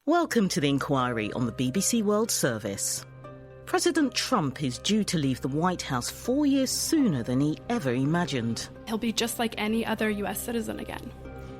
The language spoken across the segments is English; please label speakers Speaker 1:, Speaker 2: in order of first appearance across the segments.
Speaker 1: Welcome to the inquiry on the BBC World Service. President Trump is due to leave the White House 4 years sooner than he ever imagined.
Speaker 2: He'll be just like any other US citizen again.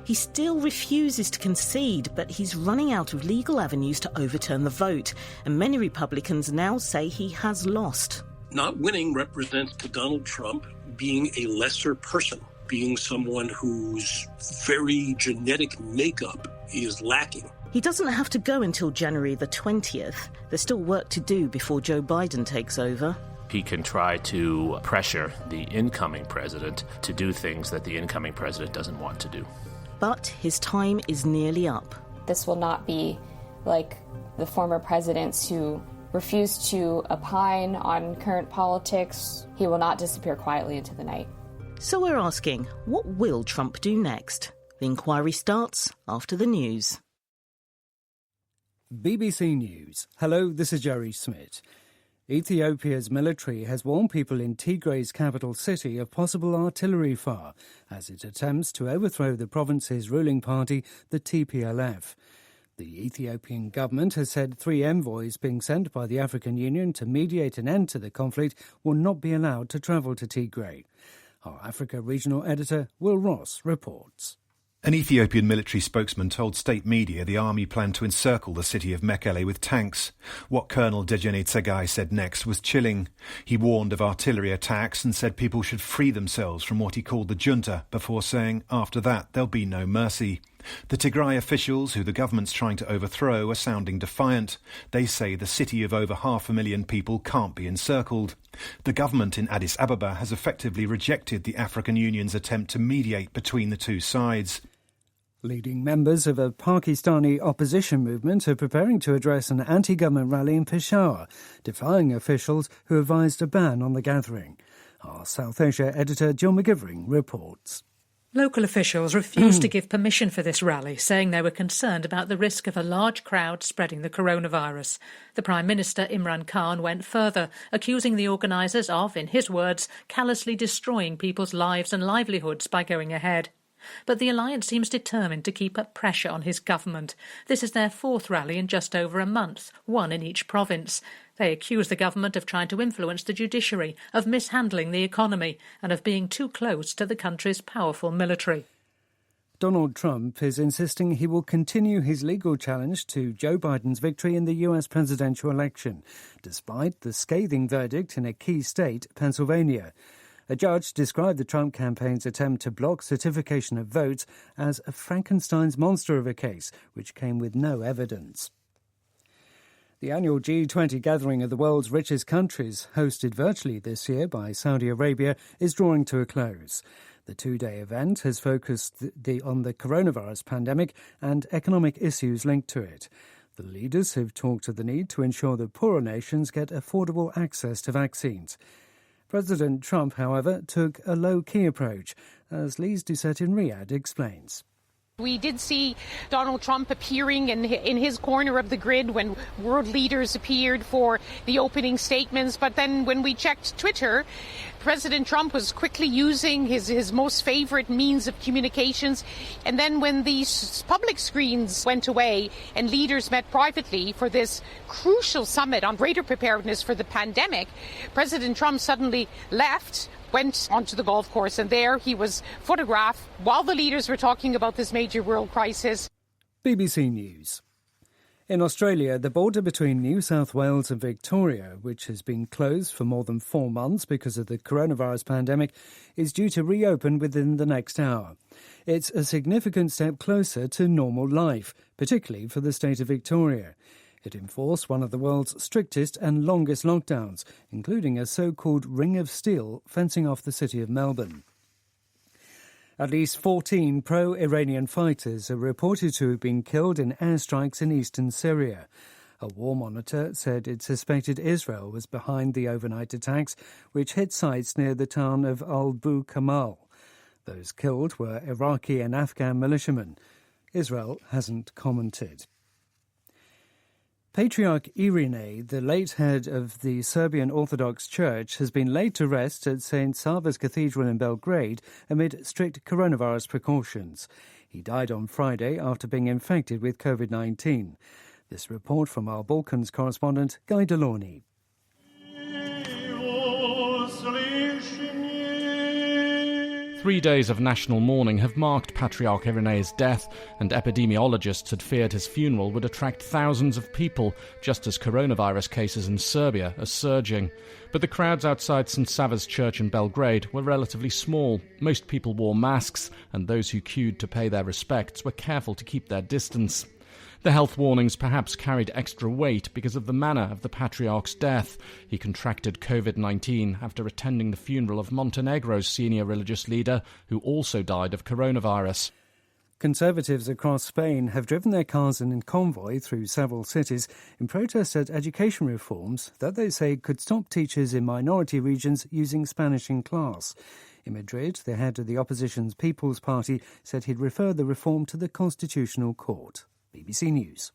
Speaker 1: He still refuses to concede, but he's running out of legal avenues to overturn the vote, and many Republicans now say he has lost.
Speaker 3: Not winning represents to Donald Trump being a lesser person, being someone whose very genetic makeup is lacking.
Speaker 1: He doesn't have to go until January the 20th. There's still work to do before Joe Biden takes over.
Speaker 4: He can try to pressure the incoming president to do things that the incoming president doesn't want to do.
Speaker 1: But his time is nearly up.
Speaker 5: This will not be like the former presidents who refused to opine on current politics. He will not disappear quietly into the night.
Speaker 1: So we're asking, what will Trump do next? The inquiry starts after the news.
Speaker 6: BBC News. Hello, this is Jerry Smith. Ethiopia's military has warned people in Tigray's capital city of possible artillery fire as it attempts to overthrow the province's ruling party, the TPLF. The Ethiopian government has said 3 envoys being sent by the African Union to mediate an end to the conflict will not be allowed to travel to Tigray. Our Africa regional editor, Will Ross, reports.
Speaker 7: An Ethiopian military spokesman told state media the army planned to encircle the city of Mekele with tanks. What Colonel Dejene Tsegai said next was chilling. He warned of artillery attacks and said people should free themselves from what he called the junta, before saying after that there'll be no mercy. The Tigray officials, who the government's trying to overthrow, are sounding defiant. They say the city of over 500,000 people can't be encircled. The government in Addis Ababa has effectively rejected the African Union's attempt to mediate between the two sides.
Speaker 6: Leading members of a Pakistani opposition movement are preparing to address an anti-government rally in Peshawar, defying officials who advised a ban on the gathering. Our South Asia editor Jill McGivering reports.
Speaker 8: Local officials refused to give permission for this rally, saying they were concerned about the risk of a large crowd spreading the coronavirus. The Prime Minister, Imran Khan, went further, accusing the organisers of, in his words, callously destroying people's lives and livelihoods by going ahead. But the alliance seems determined to keep up pressure on his government. This is their 4th rally in just over a month, 1 in each province. They accuse the government of trying to influence the judiciary, of mishandling the economy, and of being too close to the country's powerful military.
Speaker 6: Donald Trump is insisting he will continue his legal challenge to Joe Biden's victory in the US presidential election, despite the scathing verdict in a key state, Pennsylvania. A judge described the Trump campaign's attempt to block certification of votes as a Frankenstein's monster of a case, which came with no evidence. The annual G20 gathering of the world's richest countries, hosted virtually this year by Saudi Arabia, is drawing to a close. The 2-day event has focused on the coronavirus pandemic and economic issues linked to it. The leaders have talked of the need to ensure that poorer nations get affordable access to vaccines. President Trump, however, took a low-key approach, as Lise Doucette in Riyadh explains.
Speaker 9: We did see Donald Trump appearing in his corner of the grid when world leaders appeared for the opening statements. But then when we checked Twitter, President Trump was quickly using his most favorite means of communications. And then when these public screens went away and leaders met privately for this crucial summit on greater preparedness for the pandemic, President Trump suddenly left, went onto the golf course, and there he was photographed while the leaders were talking about this major world crisis.
Speaker 6: BBC News. In Australia, the border between New South Wales and Victoria, which has been closed for more than 4 months because of the coronavirus pandemic, is due to reopen within the next hour. It's a significant step closer to normal life, particularly for the state of Victoria. It enforced one of the world's strictest and longest lockdowns, including a so-called ring of steel fencing off the city of Melbourne. At least 14 pro-Iranian fighters are reported to have been killed in airstrikes in eastern Syria. A war monitor said it suspected Israel was behind the overnight attacks, which hit sites near the town of Al-Bu Kamal. Those killed were Iraqi and Afghan militiamen. Israel hasn't commented. Patriarch Irene, the late head of the Serbian Orthodox Church, has been laid to rest at St. Sava's Cathedral in Belgrade amid strict coronavirus precautions. He died on Friday after being infected with COVID-19. This report from our Balkans correspondent, Guy Delaunay.
Speaker 10: 3 days of national mourning have marked Patriarch Irenaeus' death, and epidemiologists had feared his funeral would attract thousands of people, just as coronavirus cases in Serbia are surging. But the crowds outside St Sava's Church in Belgrade were relatively small. Most people wore masks, and those who queued to pay their respects were careful to keep their distance. The health warnings perhaps carried extra weight because of the manner of the Patriarch's death. He contracted COVID-19 after attending the funeral of Montenegro's senior religious leader, who also died of coronavirus.
Speaker 6: Conservatives across Spain have driven their cars in convoy through several cities in protest at education reforms that they say could stop teachers in minority regions using Spanish in class. In Madrid, the head of the opposition's People's Party said he'd refer the reform to the Constitutional Court. BBC News.